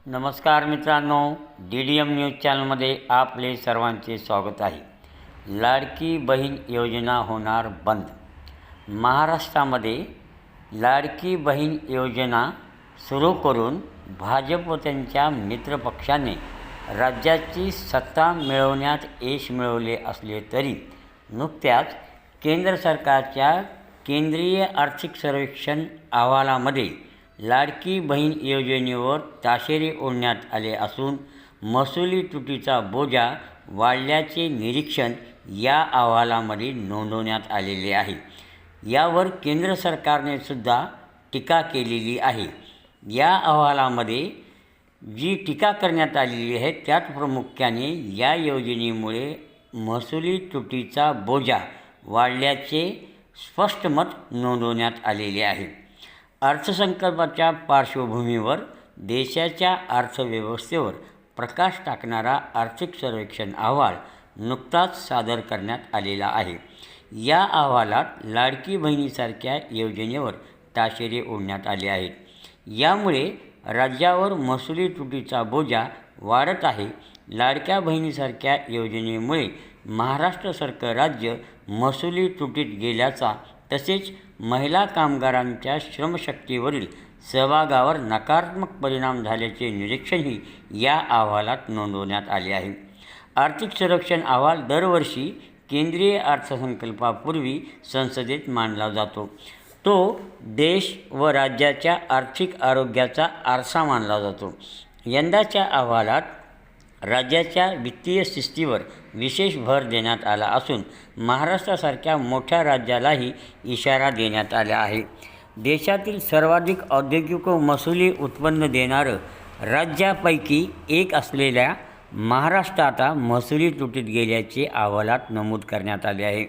नमस्कार मित्रांनो, DDM news चॅनलमध्ये आपले सर्वांचे स्वागत आहे. लाडकी बहीण योजना होणार बंद. महाराष्ट्रामध्ये लाडकी बहीण योजना सुरू करून भाजप व त्यांच्या मित्रपक्षाने राज्याची सत्ता मिळवण्यात यश मिळवले असले तरी नुकत्याच केंद्र सरकारच्या केंद्रीय आर्थिक सर्वेक्षण अहवालामध्ये लाडकी बहीण योजनेवर ताशेरे ओढण्यात आले असून महसुली तुटीचा बोजा वाढल्याचे निरीक्षण या अहवालामध्ये नोंदवण्यात आलेले आहे. यावर केंद्र सरकारने सुद्धा टीका केलेली आहे. या अहवालामध्ये जी टीका करण्यात आलेली आहे त्यात प्रामुख्याने या योजनेमुळे महसुली तुटीचा बोजा वाढल्याचे स्पष्ट मत नोंदवण्यात आलेले आहे. अर्थसंकल्पाच्या पार्श्वभूमीवर देशाच्या अर्थव्यवस्थेवर प्रकाश टाकणारा आर्थिक सर्वेक्षण अहवाल नुकताच सादर करण्यात आलेला आहे. या अहवालात लाडकी बहिणीसारख्या योजनेवर ताशेरे ओढण्यात आले आहेत. यामुळे राज्यावर महसुली तुटीचा बोजा वाढत आहे. लाडक्या बहिणीसारख्या योजनेमुळे महाराष्ट्रासारखं राज्य महसुली तुटीत गेल्याचा तसेच महिला कामगारांच्या श्रमशक्तीवरील सहभागावर नकारात्मक परिणाम झाल्याचे निरीक्षणही या अहवालात नोंदवण्यात आले आहे. आर्थिक सर्वेक्षण अहवाल दरवर्षी केंद्रीय अर्थसंकल्पापूर्वी संसदेत मांडला जातो. तो देश व राज्याच्या आर्थिक आरोग्याचा आरसा मानला जातो. यंदाच्या अहवालात राज्याच्या वित्तीय शिस्तीवर विशेष भर देण्यात आला असून महाराष्ट्रासारख्या मोठ्या राज्यालाही इशारा देण्यात आला आहे. देशातील सर्वाधिक औद्योगिक व महसुली उत्पन्न देणारं राज्यापैकी एक असलेल्या महाराष्ट्र आता महसुली तुटीत गेल्याचे अहवालात नमूद करण्यात आले आहे.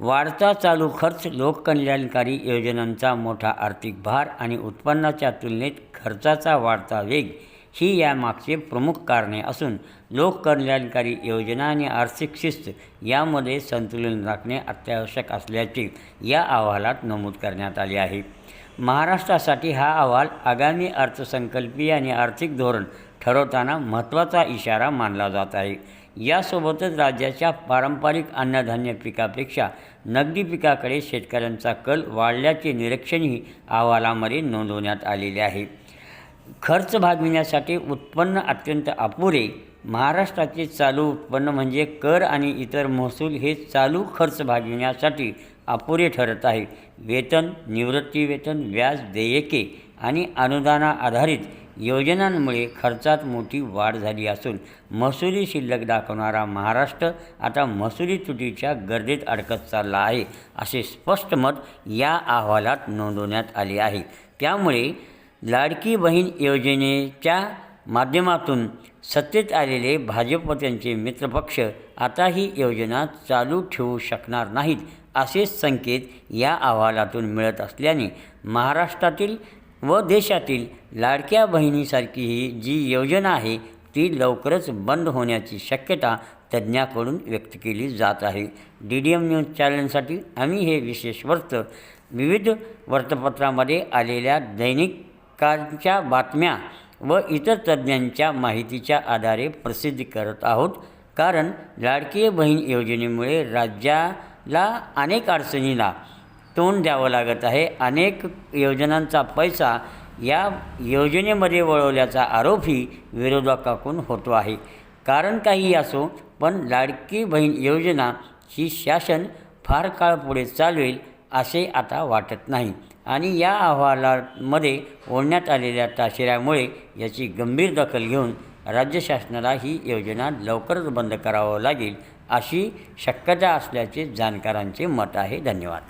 वाढता चालू खर्च, लोककल्याणकारी योजनांचा मोठा आर्थिक भार आणि उत्पन्नाच्या तुलनेत खर्चाचा वाढता वेग ही यामागचे प्रमुख कारणे असून लोककल्याणकारी योजना आणि आर्थिक शिस्त यामध्ये संतुलन राखणे अत्यावश्यक असल्याचे या अहवालात नमूद करण्यात आले आहे. महाराष्ट्रासाठी हा अहवाल आगामी अर्थसंकल्पीय आणि आर्थिक धोरण ठरवताना महत्त्वाचा इशारा मानला जात आहे. यासोबतच राज्याच्या पारंपरिक अन्नधान्य पिकापेक्षा नगदी पिकाकडे शेतकऱ्यांचा कल वाढल्याचे निरीक्षणही अहवालामध्ये नोंदवण्यात आलेले आहे. खर्च भागविण्यासाठी उत्पन्न अत्यंत अपुरे. महाराष्ट्राचे चालू उत्पन्न म्हणजे कर आणि इतर महसूल हे चालू खर्च भागविण्यासाठी अपुरे ठरत आहे. वेतन, निवृत्तीवेतन, व्याज, देयके आणि अनुदाना आधारित योजनांमुळे खर्चात मोठी वाढ झाली असून महसुली शिल्लक दाखवणारा महाराष्ट्र आता महसुली तुटीच्या गर्दीत अडकत चालला आहे असे स्पष्ट मत या अहवालात नोंदवण्यात आले आहे. त्यामुळे लाडकी बहीण योजनेच्या माध्यमातून सत्तेत आलेले भाजप व त्यांचे मित्रपक्ष आता ही योजना चालू ठेवू शकणार नाहीत असे संकेत या अहवालातून मिळत असल्याने महाराष्ट्रातील व देशातील लाडक्या बहिणीसारखी ही जी योजना आहे ती लवकरच बंद होण्याची शक्यता तज्ज्ञांकडून व्यक्त केली जात आहे. DDM न्यूज चॅनलसाठी आम्ही हे विशेष वृत्त विविध वृत्तपत्रामध्ये आलेल्या दैनिकांच्या बातम्या व इतर तज्ज्ञांच्या माहितीच्या आधारे प्रसिद्ध करत आहोत. कारण लाडकी बहीण योजनेमुळे राज्याला अनेक अडचणीला तोंड द्यावं लागत आहे. अनेक योजनांचा पैसा या योजनेमध्ये वळवल्याचा आरोपही विरोधकांकडून होतो आहे. कारण काही असो, पण लाडकी बहीण योजना ही शासन फार काळ पुढे चालवेल असे आता वाटत नाही आणि या अहवालामध्ये ओढण्यात आलेल्या ताशेऱ्यामुळे याची गंभीर दखल घेऊन राज्य शासनाला ही योजना लवकरच बंद करावं लागेल अशी शक्यता असल्याचे जाणकारांचे मत आहे. धन्यवाद.